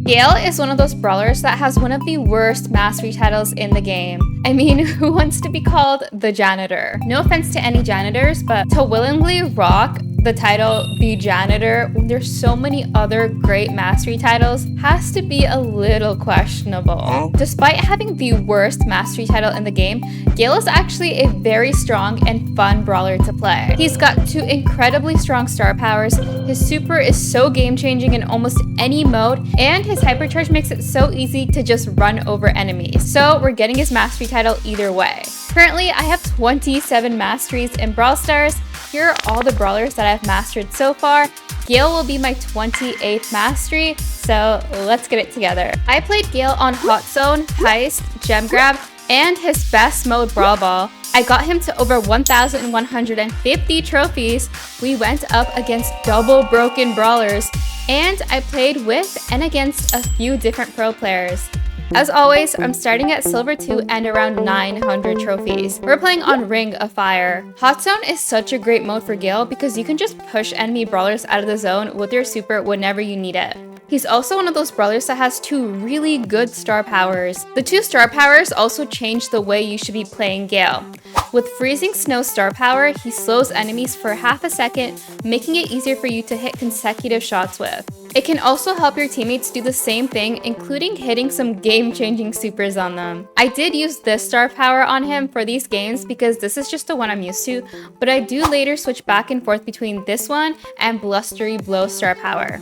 Gale is one of those brawlers that has one of the worst mastery titles in the game. I mean, who wants to be called the Janitor? No offense to any janitors, but to willingly rock the title the Janitor when there's so many other great mastery titles has to be a little questionable. Despite having the worst mastery title in the game, Gale is actually a very strong and fun brawler to play. He's got 2 incredibly strong star powers, his super is so game-changing in almost any mode, and his hypercharge makes it so easy to just run over enemies. So we're getting his mastery title either way. Currently, I have 27 masteries in Brawl Stars. Here are all the brawlers that I've mastered so far. Gale will be my 28th mastery, so let's get it together. I played Gale on Hot Zone, Heist, Gem Grab, and his best mode Brawl Ball. I got him to over 1,150 trophies. We went up against double broken brawlers, and I played with and against a few different pro players. As always, I'm starting at Silver 2 and around 900 trophies. We're playing on Ring of Fire. Hot Zone is such a great mode for Gale because you can just push enemy brawlers out of the zone with your super whenever you need it. He's also one of those brawlers that has 2 really good star powers. The 2 star powers also change the way you should be playing Gale. With Freezing Snow star power, he slows enemies for half a second, making it easier for you to hit consecutive shots with. It can also help your teammates do the same thing, including hitting some game-changing supers on them. I did use this star power on him for these games because this is just the one I'm used to, but I do later switch back and forth between this one and Blustery Blow star power.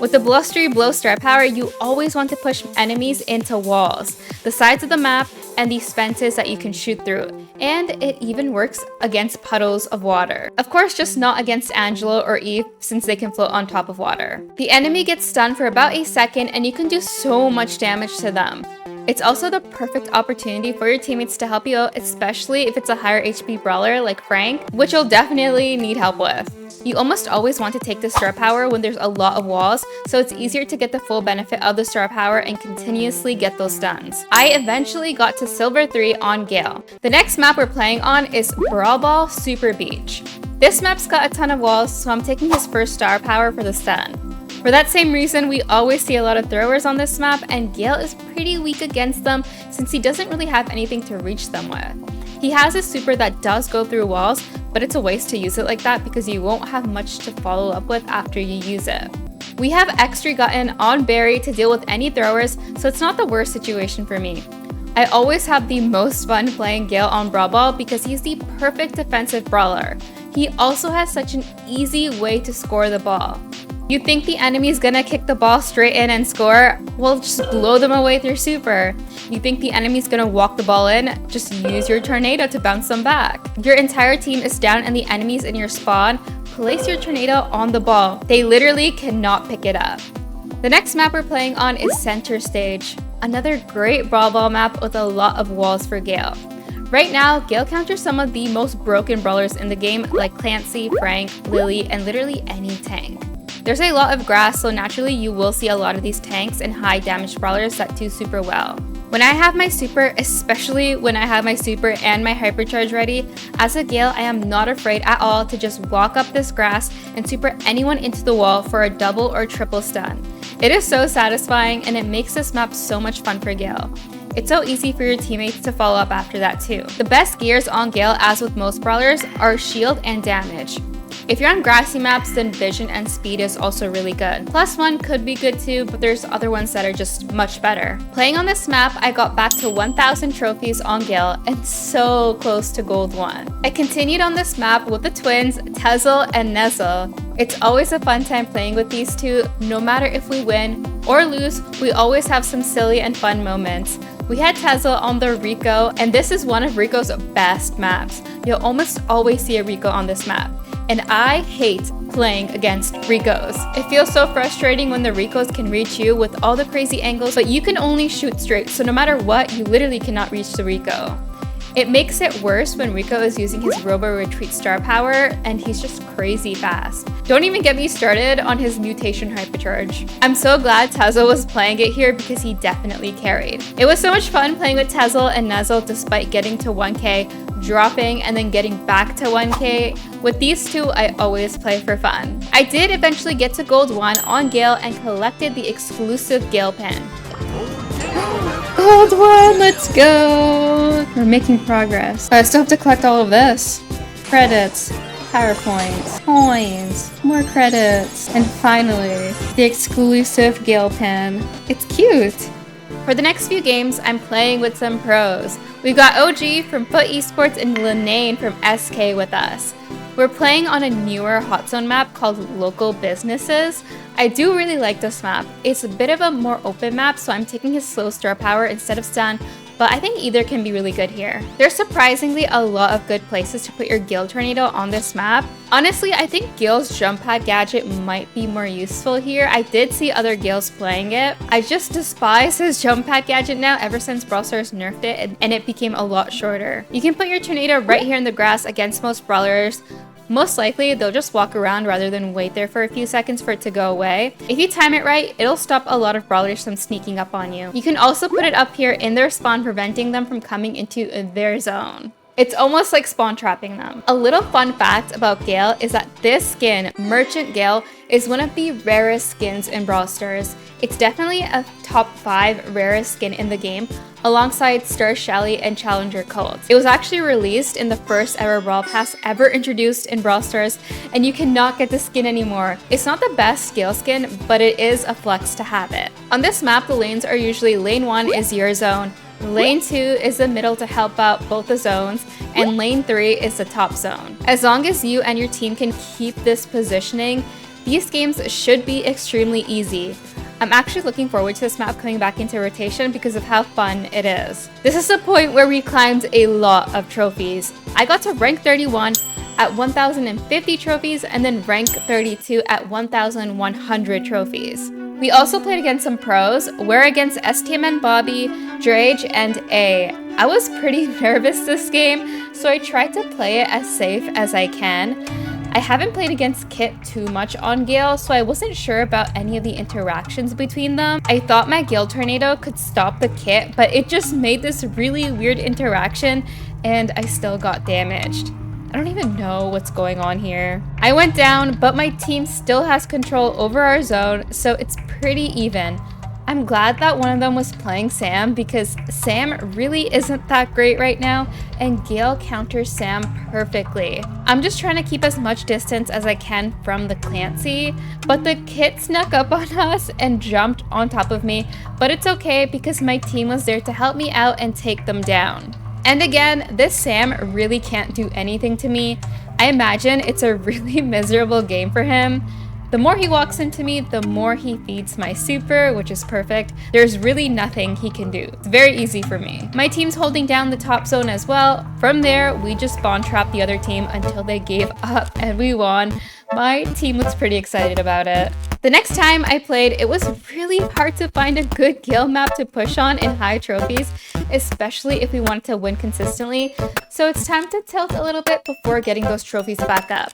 With the Blustery Blow star power, you always want to push enemies into walls, the sides of the map, and these fences that you can shoot through. And it even works against puddles of water. Of course, just not against Angelo or Eve since they can float on top of water. The enemy gets stunned for about a second and you can do so much damage to them. It's also the perfect opportunity for your teammates to help you out, especially if it's a higher HP brawler like Frank, which you'll definitely need help with. You almost always want to take the star power when there's a lot of walls, so it's easier to get the full benefit of the star power and continuously get those stuns. I eventually got to Silver 3 on Gale. The next map we're playing on is Brawl Ball Super Beach. This map's got a ton of walls, so I'm taking his first star power for the stun. For that same reason, we always see a lot of throwers on this map, and Gale is pretty weak against them since he doesn't really have anything to reach them with. He has a super that does go through walls, but it's a waste to use it like that because you won't have much to follow up with after you use it. We have X3 gotten on Barry to deal with any throwers, so it's not the worst situation for me. I always have the most fun playing Gale on Brawl Ball because he's the perfect defensive brawler. He also has such an easy way to score the ball. You think the enemy's gonna kick the ball straight in and score? Well, just blow them away with your super. You think the enemy's gonna walk the ball in? Just use your tornado to bounce them back. Your entire team is down and the enemy's in your spawn. Place your tornado on the ball. They literally cannot pick it up. The next map we're playing on is Center Stage. Another great Brawl Ball map with a lot of walls for Gale. Right now, Gale counters some of the most broken brawlers in the game like Clancy, Frank, Lily, and literally any tank. There's a lot of grass, so naturally you will see a lot of these tanks and high damage brawlers that do super well. When I have my super, especially when I have my super and my hypercharge ready, as a Gale I am not afraid at all to just walk up this grass and super anyone into the wall for a double or triple stun. It is so satisfying and it makes this map so much fun for Gale. It's so easy for your teammates to follow up after that too. The best gears on Gale, as with most brawlers, are shield and damage. If you're on grassy maps, then vision and speed is also really good. +1 could be good too, but there's other ones that are just much better. Playing on this map, I got back to 1,000 trophies on Gale and so close to gold 1. I continued on this map with the twins, Tezel and Nezel. It's always a fun time playing with these two. No matter if we win or lose, we always have some silly and fun moments. We had Tezel on the Rico, and this is one of Rico's best maps. You'll almost always see a Rico on this map. And I hate playing against Ricos. It feels so frustrating when the Ricos can reach you with all the crazy angles, but you can only shoot straight, so no matter what, you literally cannot reach the Rico. It makes it worse when Rico is using his Robo Retreat star power and he's just crazy fast. Don't even get me started on his mutation hypercharge. I'm so glad Tezel was playing it here because he definitely carried. It was so much fun playing with Tezel and Nezel despite getting to 1k, dropping, and then getting back to 1k. With these two, I always play for fun. I did eventually get to gold 1 on Gale and collected the exclusive Gale pin. Gold 1, let's go! We're making progress. I still have to collect all of this. Credits, PowerPoints, coins, more credits, and finally, the exclusive Gale pin. It's cute! For the next few games, I'm playing with some pros. We've got OG from Foot Esports and Linnane from SK with us. We're playing on a newer hot zone map called Local Businesses. I do really like this map. It's a bit of a more open map, so I'm taking his slow star power instead of stun, but I think either can be really good here. There's surprisingly a lot of good places to put your Gale Tornado on this map. Honestly, I think Gale's jump pad gadget might be more useful here. I did see other Gales playing it. I just despise his jump pad gadget now ever since Brawl Stars nerfed it and it became a lot shorter. You can put your tornado right here in the grass against most brawlers. Most likely, they'll just walk around rather than wait there for a few seconds for it to go away. If you time it right, it'll stop a lot of brawlers from sneaking up on you. You can also put it up here in their spawn, preventing them from coming into their zone. It's almost like spawn trapping them. A little fun fact about Gale is that this skin, Merchant Gale, is one of the rarest skins in Brawl Stars. It's definitely a top 5 rarest skin in the game, alongside Star Shelly and Challenger Colt. It was actually released in the first ever Brawl Pass ever introduced in Brawl Stars, and you cannot get the skin anymore. It's not the best Gale skin, but it is a flex to have it. On this map, the lanes are usually lane 1 is your zone, lane 2 is the middle to help out both the zones, and lane 3 is the top zone. As long as you and your team can keep this positioning, these games should be extremely easy. I'm actually looking forward to this map coming back into rotation because of how fun it is. This is the point where we climbed a lot of trophies. I got to rank 31 at 1,050 trophies and then rank 32 at 1,100 trophies. We also played against some pros. We're against STMN Bobby, Drage, and A. I was pretty nervous this game, so I tried to play it as safe as I can. I haven't played against Kit too much on Gale, so I wasn't sure about any of the interactions between them. I thought my Gale Tornado could stop the Kit, but it just made this really weird interaction, and I still got damaged. I don't even know what's going on here. I went down, but my team still has control over our zone, so it's pretty even. I'm glad that one of them was playing Sam because Sam really isn't that great right now, and Gale counters Sam perfectly. I'm just trying to keep as much distance as I can from the Clancy, but the Kit snuck up on us and jumped on top of me, but it's okay because my team was there to help me out and take them down. And again, this Sam really can't do anything to me. I imagine it's a really miserable game for him. The more he walks into me, the more he feeds my super, which is perfect. There's really nothing he can do. It's very easy for me. My team's holding down the top zone as well. From there, we just spawn trapped the other team until they gave up and we won. My team looks pretty excited about it. The next time I played, it was really hard to find a good Gale map to push on in high trophies, especially if we wanted to win consistently. So it's time to tilt a little bit before getting those trophies back up.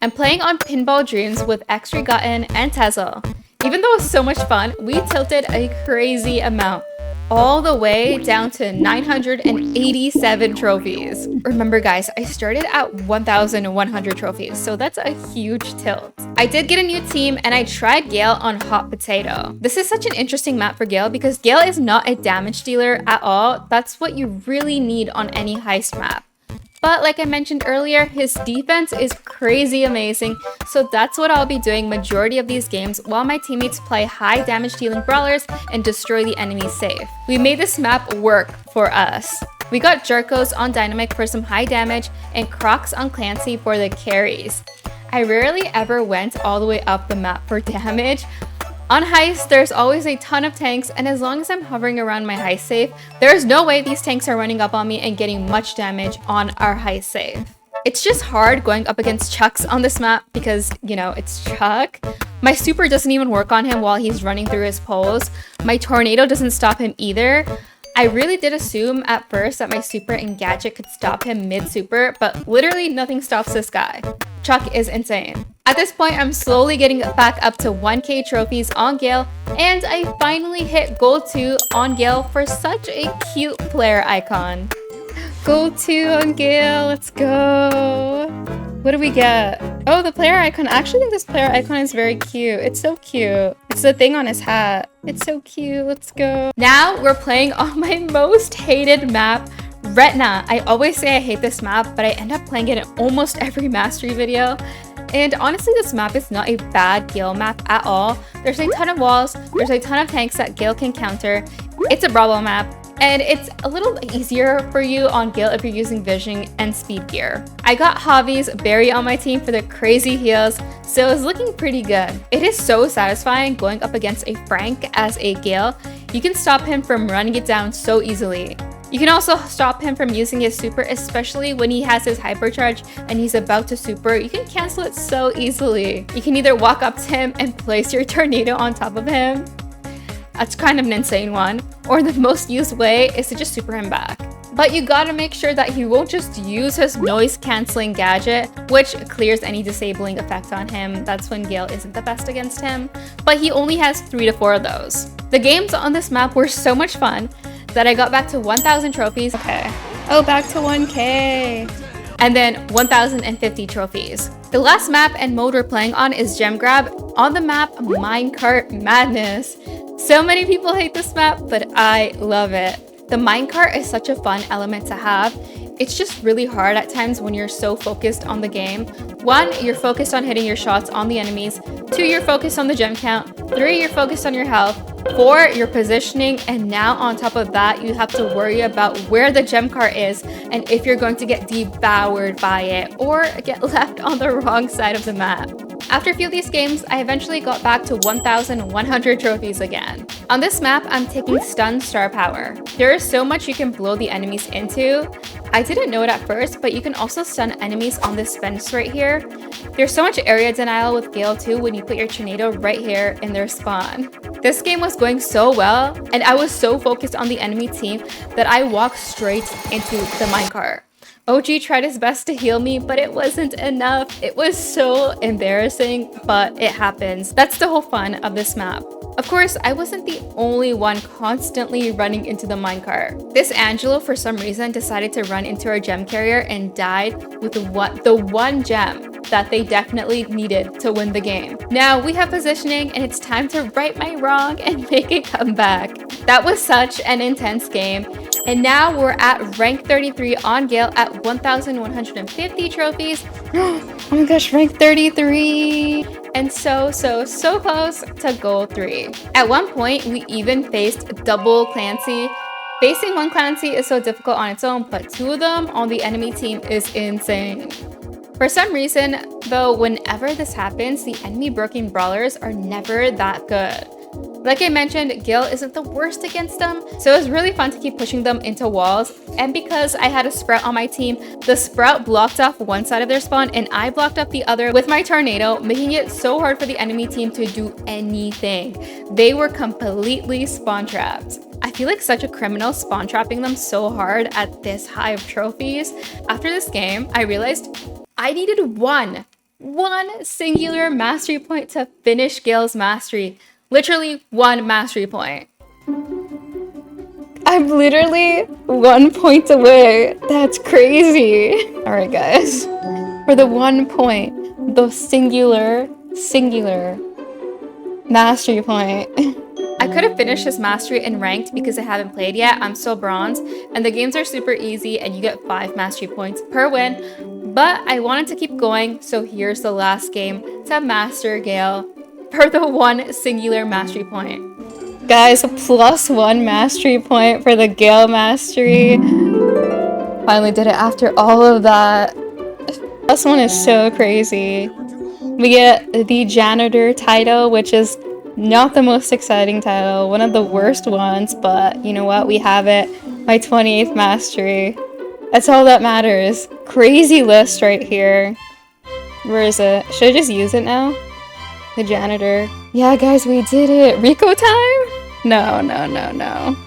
I'm playing on Pinball Dreams with X-Regotten and Tezel. Even though it was so much fun, we tilted a crazy amount, all the way down to 987 trophies. Remember guys, I started at 1,100 trophies, so that's a huge tilt. I did get a new team and I tried Gale on Hot Potato. This is such an interesting map for Gale because Gale is not a damage dealer at all. That's what you really need on any heist map. But like I mentioned earlier, his defense is crazy amazing, so that's what I'll be doing majority of these games while my teammates play high damage dealing brawlers and destroy the enemy safe. We made this map work for us. We got Jerkos on Dynamic for some high damage and Crocs on Clancy for the carries. I rarely ever went all the way up the map for damage. On heist, there's always a ton of tanks, and as long as I'm hovering around my heist safe, there's no way these tanks are running up on me and getting much damage on our heist safe. It's just hard going up against Chucks on this map because, you know, it's Chuck. My super doesn't even work on him while he's running through his poles. My tornado doesn't stop him either. I really did assume at first that my super and gadget could stop him mid-super, but literally nothing stops this guy. Chuck is insane. At this point, I'm slowly getting back up to 1k trophies on Gale, and I finally hit gold 2 on Gale for such a cute player icon. Gold 2 on Gale. Let's go. What do we get? Oh, the player icon. I actually think this player icon is very cute. It's so cute. It's the thing on his hat. It's so cute. Let's go. Now we're playing on my most hated map, Retina. I always say I hate this map, but I end up playing it in almost every mastery video. And honestly, this map is not a bad Gale map at all. There's a ton of walls. There's a ton of tanks that Gale can counter. It's a Brawl map. And it's a little easier for you on Gale if you're using vision and speed gear. I got Javi's Barry on my team for the crazy heals, so it's looking pretty good. It is so satisfying going up against a Frank as a Gale. You can stop him from running it down so easily. You can also stop him from using his super, especially when he has his hypercharge and he's about to super. You can cancel it so easily. You can either walk up to him and place your tornado on top of him. That's kind of an insane one. Or the most used way is to just super him back. But you gotta make sure that he won't just use his noise canceling gadget, which clears any disabling effect on him. That's when Gale isn't the best against him. But he only has 3 to 4 of those. The games on this map were so much fun that I got back to 1,000 trophies. Okay. Oh, back to 1K. And then 1,050 trophies. The last map and mode we're playing on is Gem Grab on the map Minecart Madness. So many people hate this map, but I love it. The minecart is such a fun element to have. It's just really hard at times when you're so focused on the game. 1, you're focused on hitting your shots on the enemies. 2, you're focused on the gem count. 3, you're focused on your health. 4, your positioning. And now on top of that, you have to worry about where the gem cart is and if you're going to get devoured by it or get left on the wrong side of the map. After a few of these games, I eventually got back to 1,100 trophies again. On this map, I'm taking Stun Star Power. There is so much you can blow the enemies into. I didn't know it at first, but you can also stun enemies on this fence right here. There's so much area denial with Gale too when you put your tornado right here in their spawn. This game was going so well, and I was so focused on the enemy team that I walked straight into the minecart. OG tried his best to heal me, but it wasn't enough. It was so embarrassing, but it happens. That's the whole fun of this map. Of course, I wasn't the only one constantly running into the minecart. This Angelo, for some reason, decided to run into our gem carrier and died with the one gem that they definitely needed to win the game. Now we have positioning and it's time to right my wrong and make a comeback. That was such an intense game. And now we're at rank 33 on Gale at 1,150 trophies. Oh my gosh, rank 33. And so close to gold 3. At one point, we even faced double Clancy. Facing one Clancy is so difficult on its own, but 2 of them on the enemy team is insane. For some reason, though, whenever this happens, the enemy broken brawlers are never that good. Like I mentioned, Gale isn't the worst against them, so it was really fun to keep pushing them into walls. And because I had a Sprout on my team, the Sprout blocked off one side of their spawn and I blocked up the other with my tornado, making it so hard for the enemy team to do anything. They were completely spawn trapped. I feel like such a criminal spawn trapping them so hard at this high of trophies. After this game, I realized I needed one singular mastery point to finish Gale's mastery. Literally 1 mastery point. I'm literally 1 point away. That's crazy. All right, guys. For the 1 point, the singular mastery point. I could have finished this mastery in ranked because I haven't played yet. I'm still bronze, and the games are super easy and you get 5 mastery points per win. But I wanted to keep going, so here's the last game to master Gale for the 1 singular mastery point. Guys, a +1 mastery point for the Gale mastery. Finally did it after all of that. This one is so crazy. We get the Janitor title, which is not the most exciting title, one of the worst ones, but you know what? We have it. My 28th mastery. That's all that matters. Crazy list right here. Where is it? Should I just use it now? The Janitor. Yeah, guys, we did it. Rico time? No.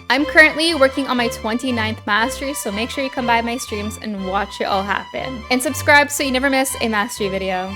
I'm currently working on my 29th mastery, so make sure you come by my streams and watch it all happen. And subscribe so you never miss a mastery video.